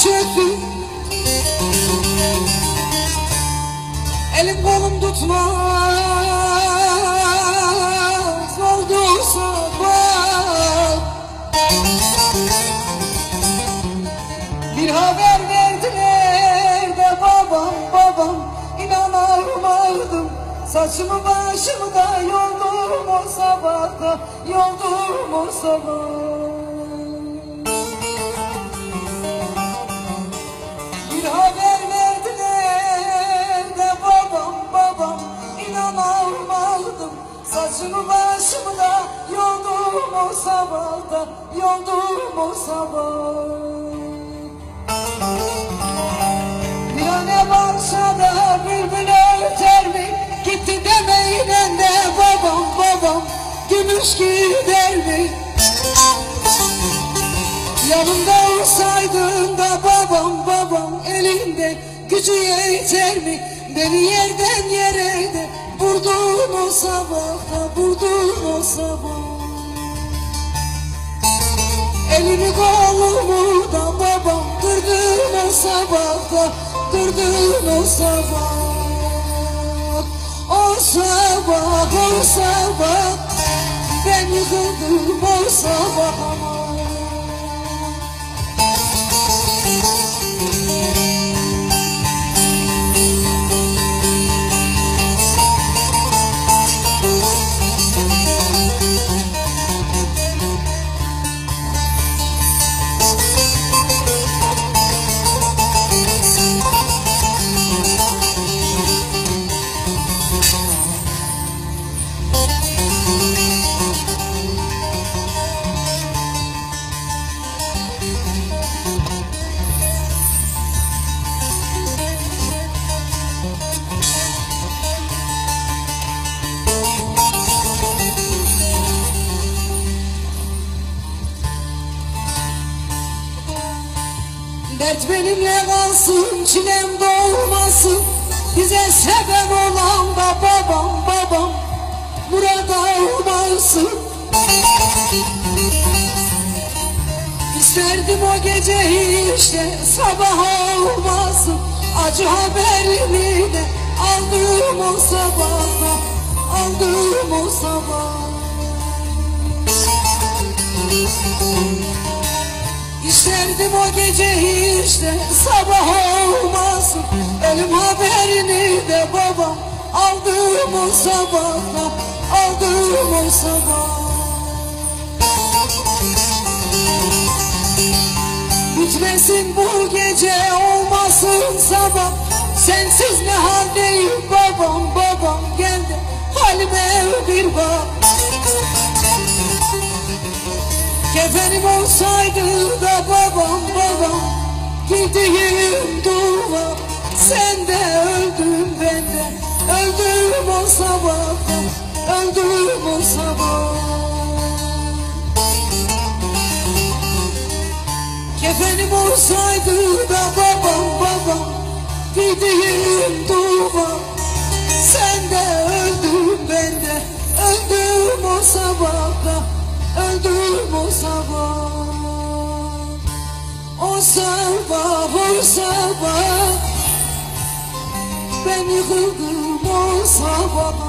çöktü. Elim kolum tutmaz oldu sabah. Bir haber verdiler de babam inanamadım. Saçımı başımı da yoldum o sabahta, yoldum o sabah. Bir haber verdiler de babam inanamadım. Saçımı başımı da yoldum o sabahta, yoldum o sabah. Bir ne varsa da bülbül öter mi? Gitti demeyle de babam gümüş gider mi? Yanımda olsaydın da babam elinde gücü yeter mi? Beni yerden yere de vurdun o sabahta, vurdun o sabah. Elimi kolumu da babam kırdın o sabahta, kırdın o sabah. O sabah, o sabah ben yıkıldım o sabah. Dert benimle kalsın, çilem doğmasın. Bize sebep olan da babam burada olmasın. İsterdim o gece işte sabah olmasın. Acı haberini de aldım o sabahta, aldım o sabah. İsterdim o gece işte sabah olmasın. Ölüm haberini de babam aldım o sabahta, aldım o sabah. Bitmesin bu gece olmasın sabah. Sensiz ne haldeyim babam gel de halime bir bak. Kefenim olsaydı da babam gideyim dua. Sen de öldüm ben de öldüm o sabahta, öldüm o sabah. Kefenim olsaydı da babam gideyim dua. Sen de öldüm ben de öldüm o sabahta, öldüm o sabah. O sabah, o sabah ben yıkıldım o sabah.